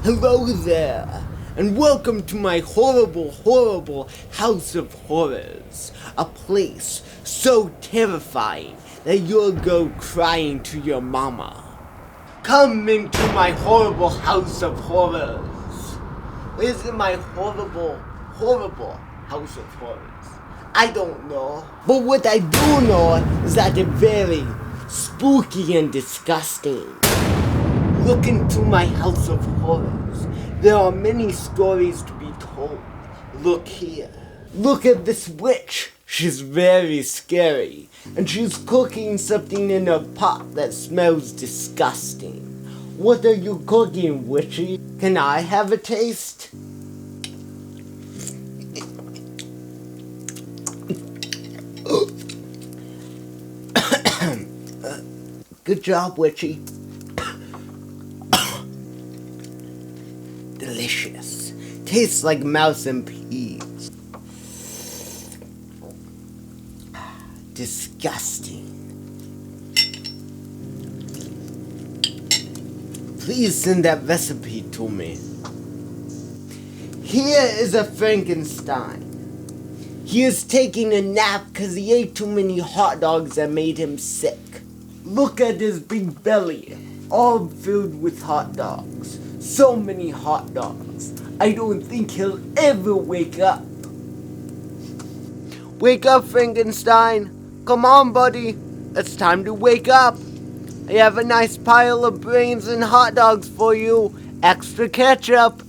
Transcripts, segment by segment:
Hello there, and welcome to my horrible, horrible house of horrors. A place so terrifying that you'll go crying to your mama. Come into my horrible house of horrors. Where's my horrible, horrible house of horrors? I don't know. But what I do know is that it's very spooky and disgusting. Look into my house of horrors. There are many stories to be told. Look here. Look at this witch. She's very scary. And she's cooking something in a pot that smells disgusting. What are you cooking, witchy? Can I have a taste? Good job, witchy. Delicious. Tastes like mouse and peas. Disgusting. Please send that recipe to me. Here is a Frankenstein. He is taking a nap because he ate too many hot dogs that made him sick. Look at his big belly, all filled with hot dogs. So many hot dogs. I don't think he'll ever wake up. Wake up, Frankenstein. Come on, buddy. It's time to wake up. I have a nice pile of brains and hot dogs for you. Extra ketchup.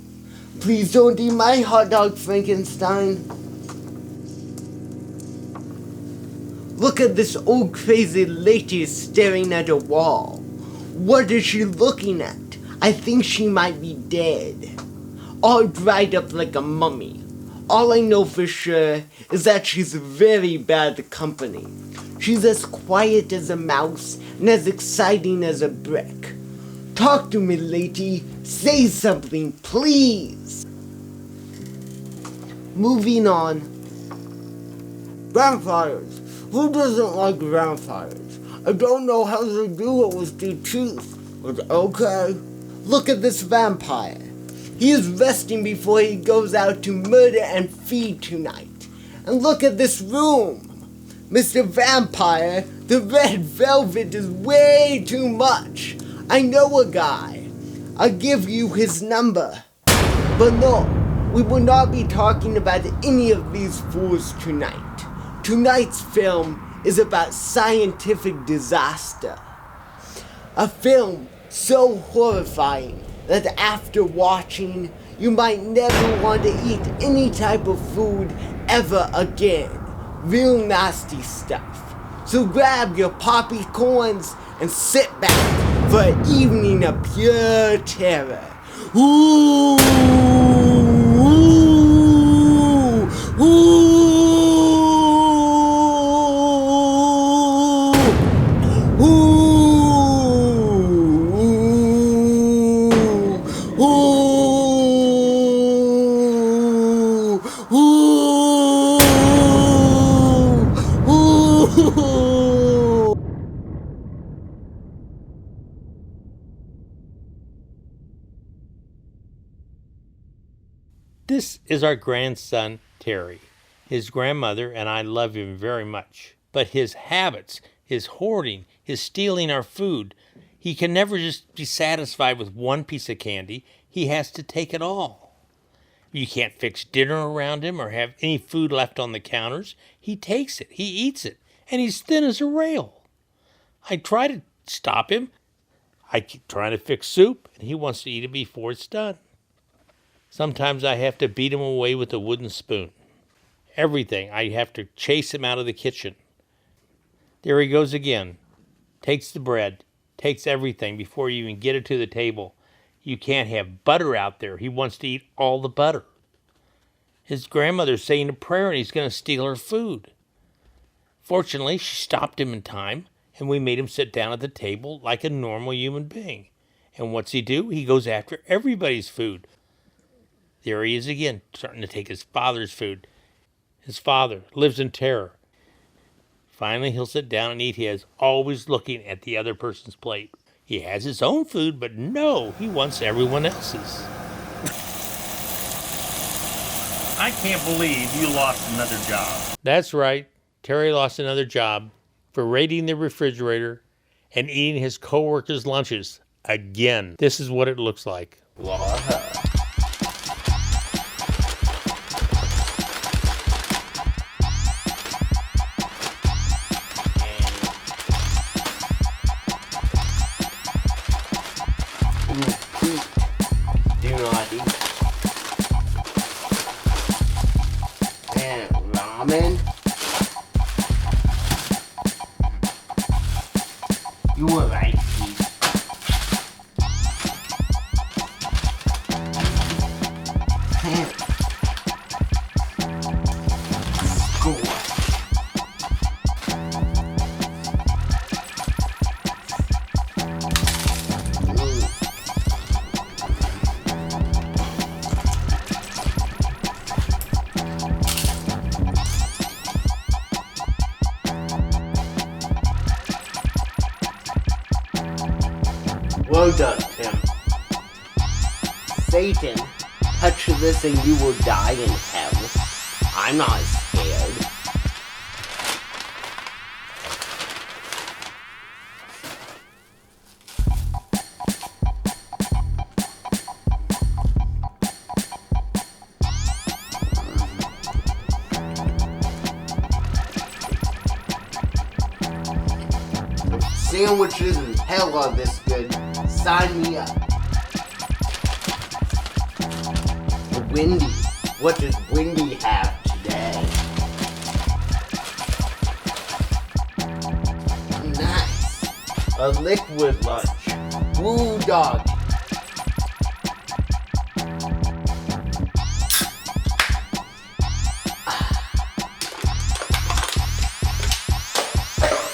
Please don't eat my hot dog, Frankenstein. Look at this old crazy lady staring at a wall. What is she looking at? I think she might be dead. All dried up like a mummy. All I know for sure is that she's very bad company. She's as quiet as a mouse and as exciting as a brick. Talk to me, lady. Say something, please. Moving on. Vampires. Who doesn't like vampires? I don't know how they do it with their teeth, but okay. Look at this vampire. He is resting before he goes out to murder and feed tonight. And look at this room. Mr. Vampire, the red velvet is way too much. I know a guy. I'll give you his number. But no, we will not be talking about any of these fools tonight. Tonight's film is about scientific disaster. A film so horrifying that after watching, you might never want to eat any type of food ever again. Real nasty stuff. So grab your poppy corns and sit back for an evening of pure terror. Ooh, ooh, ooh. This is our grandson, Terry. His grandmother and I love him very much. But his habits, his hoarding, his stealing our food, he can never just be satisfied with one piece of candy. He has to take it all. You can't fix dinner around him or have any food left on the counters. He takes it, he eats it, and he's thin as a rail. I try to stop him. I keep trying to fix soup, and he wants to eat it before it's done. Sometimes I have to beat him away with a wooden spoon. Everything, I have to chase him out of the kitchen. There he goes again. Takes the bread, takes everything before you even get it to the table. You can't have butter out there. He wants to eat all the butter. His grandmother's saying a prayer and he's going to steal her food. Fortunately, she stopped him in time, and we made him sit down at the table like a normal human being. And what's he do? He goes after everybody's food. There he is again, starting to take his father's food. His father lives in terror. Finally, he'll sit down and eat his, always looking at the other person's plate. He has his own food, but no, he wants everyone else's. I can't believe you lost another job. That's right. Terry lost another job for raiding the refrigerator and eating his coworkers' lunches again. This is what it looks like. Do not eat. And ramen. You were right, Pete. Score. Well done, Tim. Satan, touch this and you will die in hell. I'm not scared. Sandwiches and hell are this good. Sign me up. Wendy. What does Wendy have today? Nice. A liquid lunch. Woo dog.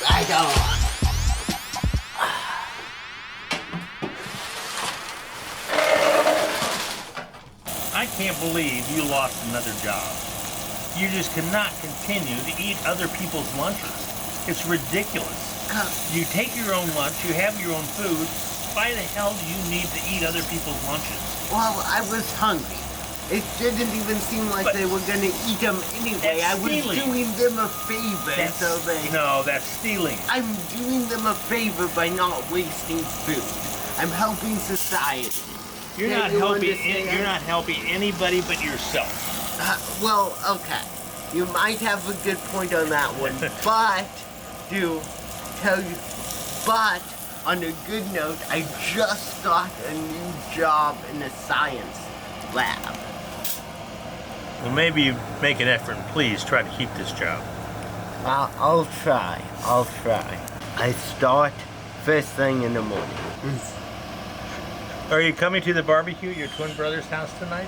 Right on. I can't believe you lost another job. You just cannot continue to eat other people's lunches. It's ridiculous. You take your own lunch, you have your own food. Why the hell do you need to eat other people's lunches? Well, I was hungry. It didn't even seem like But they were gonna eat them anyway. I that's was stealing. doing them a favor, so they... No, that's stealing. I'm doing them a favor by not wasting food. I'm helping society. You're Can't not you helping. understand? You're not helping anybody but yourself. Well, okay. You might have a good point on that one, but but on a good note, I just got a new job in a science lab. Well, maybe you make an effort and please try to keep this job. I'll try. I start first thing in the morning. Are you coming to the barbecue at your twin brother's house tonight?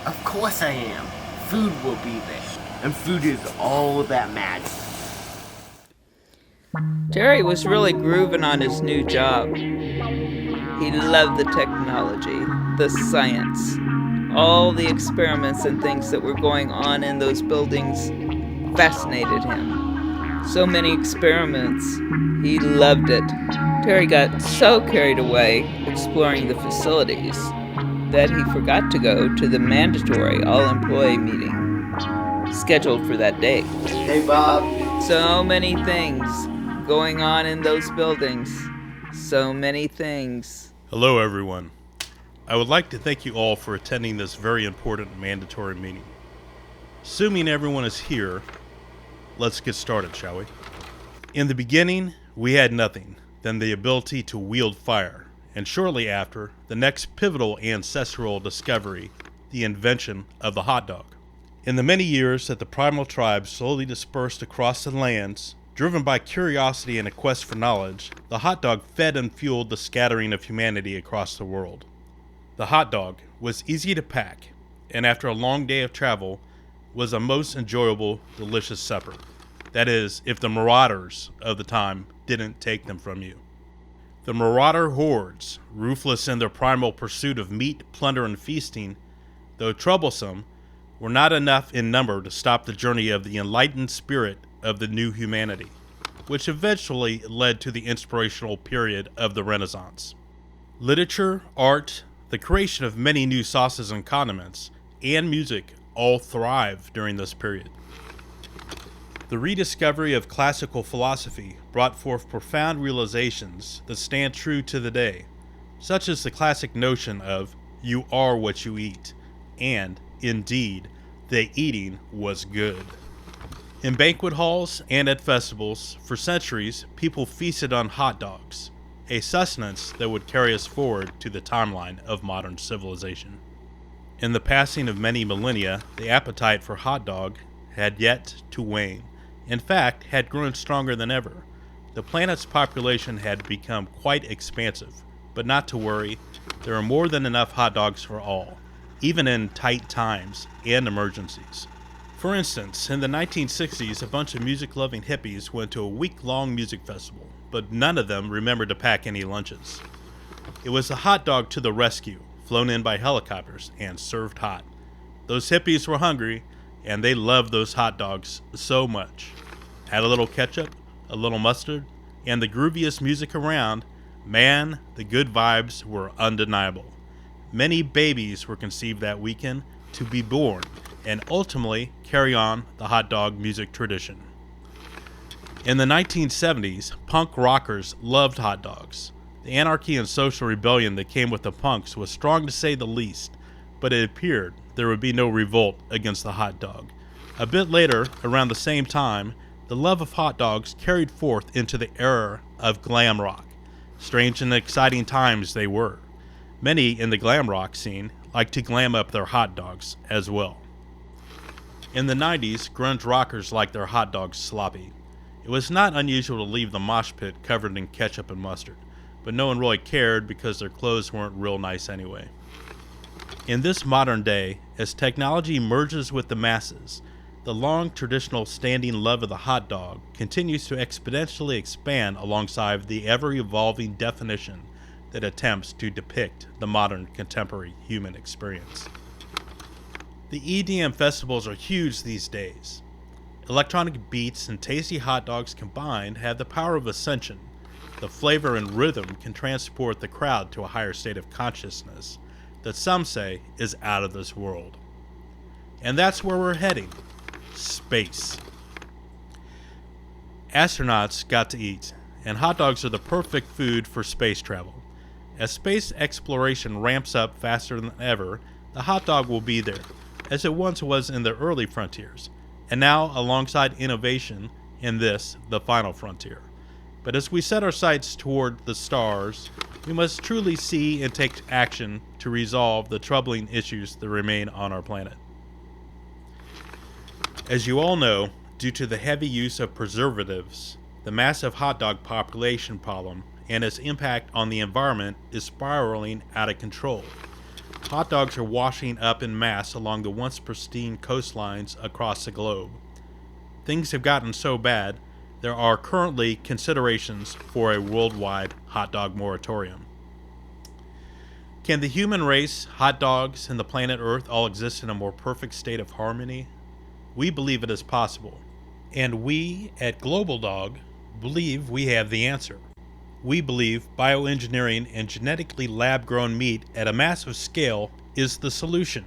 Of course I am. Food will be there. And food is all that matters. Terry was really grooving on his new job. He loved the technology, the science, all the experiments and things that were going on in those buildings fascinated him. So many experiments. He loved it. Terry got so carried away exploring the facilities that he forgot to go to the mandatory all-employee meeting scheduled for that day. Hey, Bob. So many things going on in those buildings. So many things. Hello, everyone. I would like to thank you all for attending this very important mandatory meeting. Assuming everyone is here, let's get started, shall we? In the beginning, we had nothing than the ability to wield fire, and shortly after, the next pivotal ancestral discovery, the invention of the hot dog. In the many years that the primal tribes slowly dispersed across the lands, driven by curiosity and a quest for knowledge, the hot dog fed and fueled the scattering of humanity across the world. The hot dog was easy to pack, and after a long day of travel, was a most enjoyable, delicious supper. That is, if the marauders of the time didn't take them from you. The marauder hordes, ruthless in their primal pursuit of meat, plunder, and feasting, though troublesome, were not enough in number to stop the journey of the enlightened spirit of the new humanity, which eventually led to the inspirational period of the Renaissance. Literature, art, the creation of many new sauces and condiments, and music all thrived during this period. The rediscovery of classical philosophy brought forth profound realizations that stand true to the day, such as the classic notion of "you are what you eat," and, indeed, the eating was good. In banquet halls and at festivals, for centuries, people feasted on hot dogs, a sustenance that would carry us forward to the timeline of modern civilization. In the passing of many millennia, the appetite for hot dog had yet to wane. In fact, had grown stronger than ever. The planet's population had become quite expansive, but not to worry, there are more than enough hot dogs for all, even in tight times and emergencies. For instance, in the 1960s, a bunch of music-loving hippies went to a week-long music festival, but none of them remembered to pack any lunches. It was the hot dog to the rescue, flown in by helicopters and served hot. Those hippies were hungry, and they loved those hot dogs so much. Add a little ketchup, a little mustard, and the grooviest music around, man, the good vibes were undeniable. Many babies were conceived that weekend to be born and ultimately carry on the hot dog music tradition. In the 1970s, punk rockers loved hot dogs. The anarchy and social rebellion that came with the punks was strong to say the least, but it appeared there would be no revolt against the hot dog. A bit later, around the same time, the love of hot dogs carried forth into the era of glam rock. Strange and exciting times they were. Many in the glam rock scene liked to glam up their hot dogs as well. In the 90s, grunge rockers liked their hot dogs sloppy. It was not unusual to leave the mosh pit covered in ketchup and mustard, but no one really cared because their clothes weren't real nice anyway. In this modern day, as technology merges with the masses, the long traditional standing love of the hot dog continues to exponentially expand alongside the ever-evolving definition that attempts to depict the modern contemporary human experience. The EDM festivals are huge these days. Electronic beats and tasty hot dogs combined have the power of ascension. The flavor and rhythm can transport the crowd to a higher state of consciousness that some say is out of this world. And that's where we're heading. Space. Astronauts got to eat, and hot dogs are the perfect food for space travel. As space exploration ramps up faster than ever, the hot dog will be there, as it once was in the early frontiers, and now alongside innovation in this, the final frontier. But as we set our sights toward the stars, we must truly see and take action to resolve the troubling issues that remain on our planet. As you all know, due to the heavy use of preservatives, the massive hot dog population problem and its impact on the environment is spiraling out of control. Hot dogs are washing up en masse along the once pristine coastlines across the globe. Things have gotten so bad, there are currently considerations for a worldwide hot dog moratorium. Can the human race, hot dogs, and the planet Earth all exist in a more perfect state of harmony? We believe it is possible. And we at Global Dog believe we have the answer. We believe bioengineering and genetically lab-grown meat at a massive scale is the solution.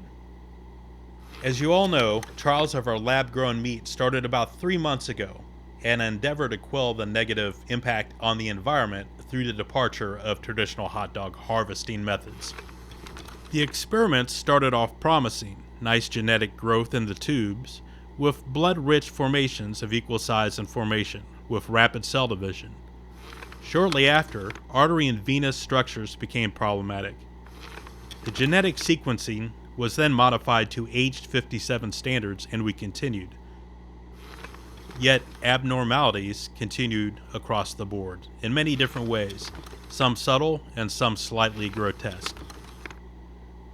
As you all know, trials of our lab-grown meat started about 3 months ago, an endeavor to quell the negative impact on the environment through the departure of traditional hot dog harvesting methods. The experiments started off promising, nice genetic growth in the tubes, with blood-rich formations of equal size and formation, with rapid cell division. Shortly after, artery and venous structures became problematic. The genetic sequencing was then modified to aged 57 standards, and we continued. Yet abnormalities continued across the board in many different ways, some subtle and some slightly grotesque.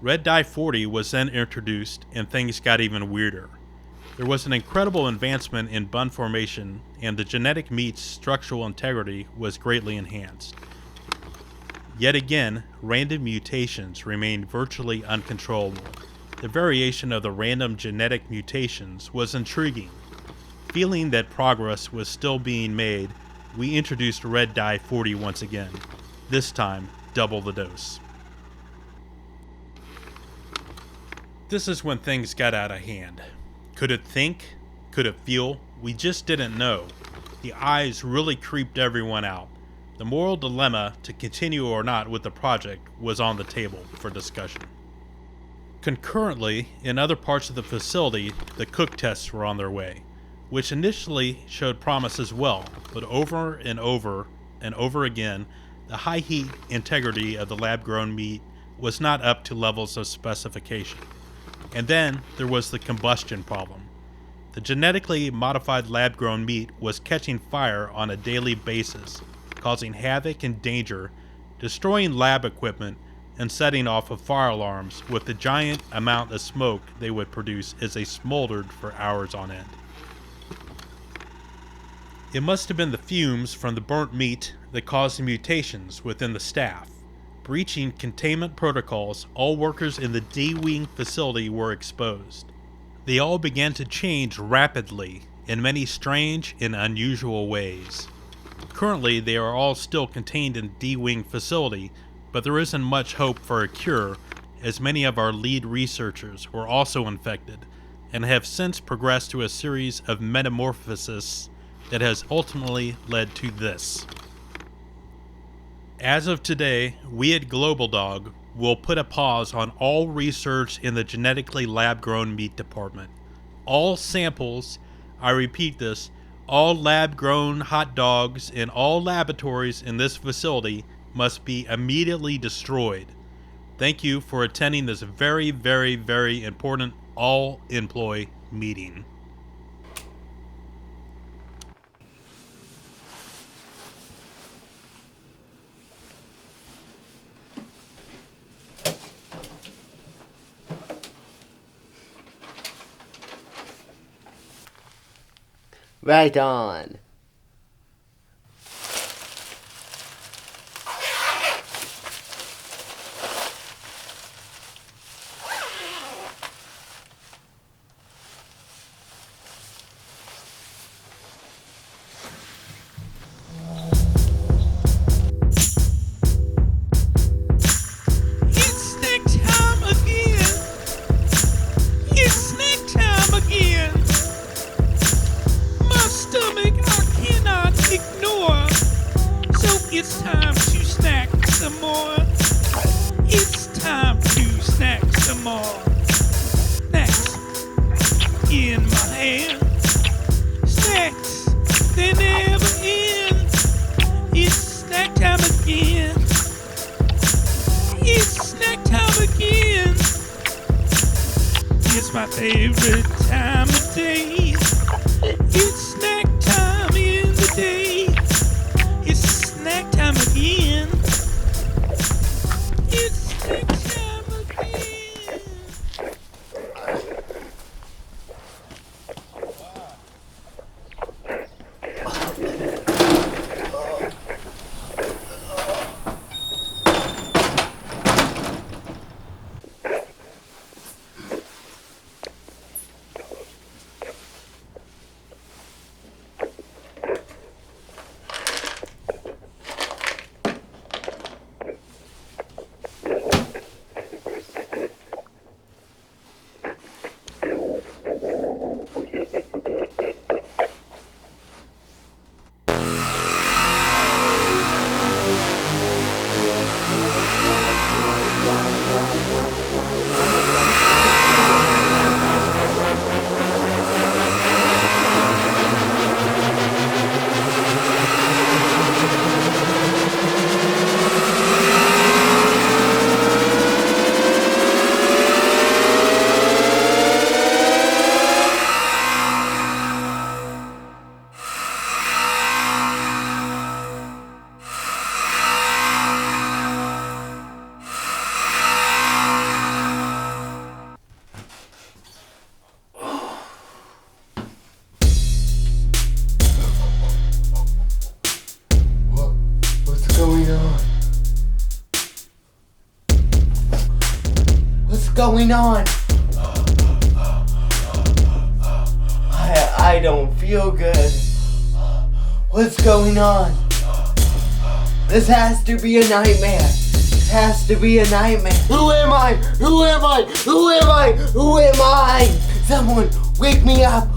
Red Dye 40 was then introduced, and things got even weirder. There was an incredible advancement in bun formation, and the genetic meat's structural integrity was greatly enhanced. Yet again, random mutations remained virtually uncontrollable. The variation of the random genetic mutations was intriguing. Feeling that progress was still being made, we introduced Red Dye 40 once again, this time double the dose. This is when things got out of hand. Could it think? Could it feel? We just didn't know. The eyes really creeped everyone out. The moral dilemma to continue or not with the project was on the table for discussion. Concurrently, in other parts of the facility, the cook tests were on their way, which initially showed promise as well, but over and over again, the high heat integrity of the lab-grown meat was not up to levels of specification. And then there was the combustion problem. The genetically modified lab-grown meat was catching fire on a daily basis, causing havoc and danger, destroying lab equipment, and setting off of fire alarms with the giant amount of smoke they would produce as they smoldered for hours on end. It must have been the fumes from the burnt meat that caused the mutations within the staff. Breaching containment protocols, all workers in the D-Wing facility were exposed. They all began to change rapidly in many strange and unusual ways. Currently, they are all still contained in D-Wing facility, but there isn't much hope for a cure, as many of our lead researchers were also infected and have since progressed to a series of metamorphoses that has ultimately led to this. As of today, we at Global Dog will put a pause on all research in the genetically lab-grown meat department. All samples, I repeat this, all lab-grown hot dogs in all laboratories in this facility must be immediately destroyed. Thank you for attending this very, very, very important all-employee meeting. Right on. It's time to snack some more. It's time to snack some more. Snacks in my hand. Snacks, they never end. It's snack time again. It's snack time again. It's my favorite time of day. It's snack time in the day. It's snack time again. It's snack time again. What's going on? I don't feel good. What's going on? This has to be a nightmare. This has to be a nightmare. Who am I? Who am I? Who am I? Who am I? Someone wake me up.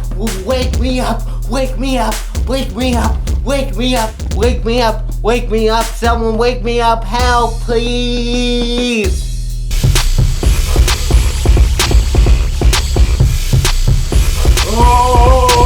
Wake me up. Wake me up. Wake me up. Wake me up. Wake me up. Wake me up. Someone wake me up. Help, please. Oh!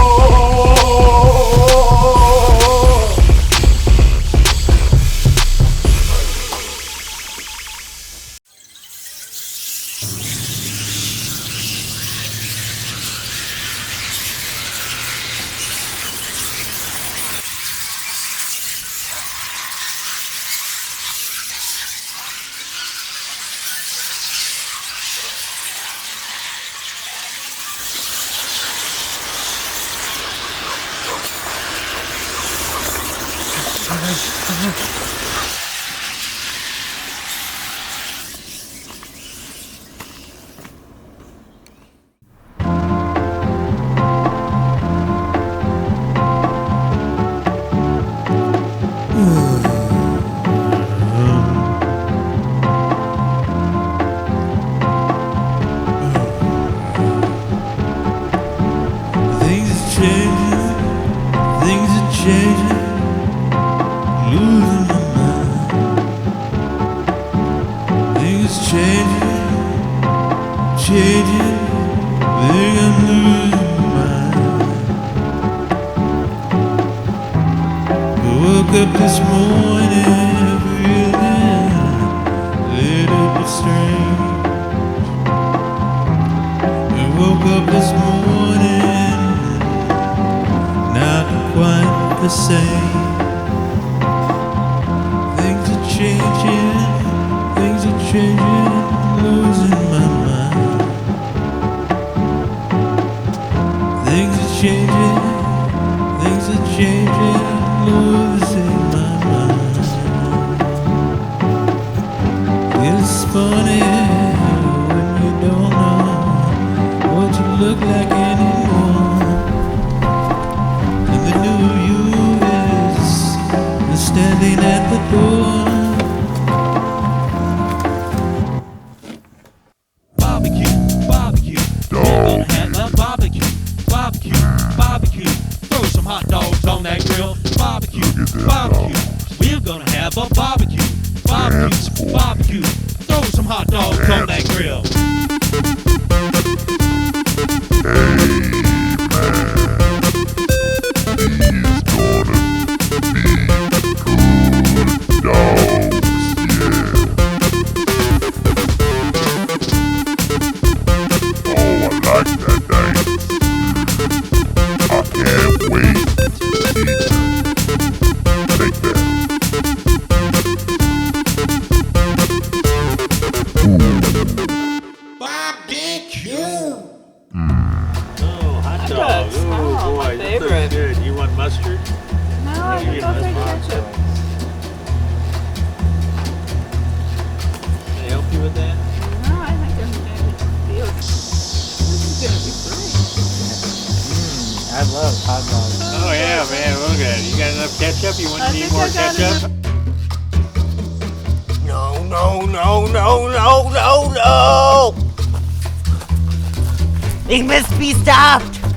It must be stopped! What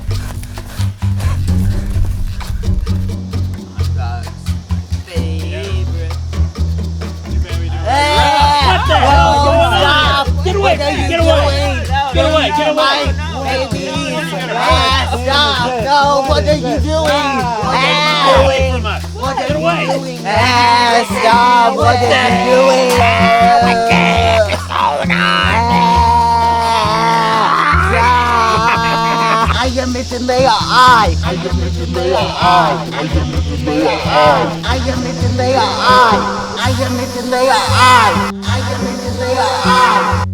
the hell? Stop! Get away! Get away! Get away! Get away! Stop! No! What are you doing? Get away from us! What Get are away! you doing? Stop! What are you doing? I am Mr. Mayor. I am Mr. Mayor. I am Mr. Mayor. I am Mr. Mayor. I am Mr. Mayor. I am Mr. Mayor.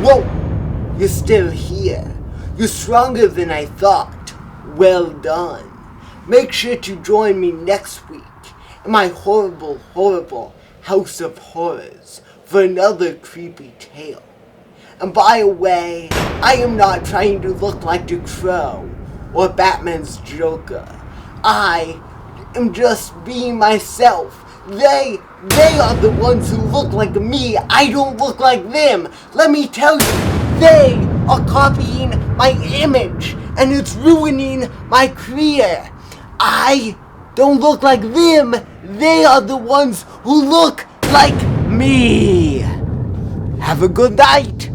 Whoa! You're still here. You're stronger than I thought. Well done. Make sure to join me next week in my horrible, horrible House of Horrors for another creepy tale. And by the way, I am not trying to look like the Crow or Batman's Joker. I am just being myself. They are the ones who look like me. I don't look like them. Let me tell you, they are copying my image and it's ruining my career. I don't look like them. They are the ones who look like me. Have a good night.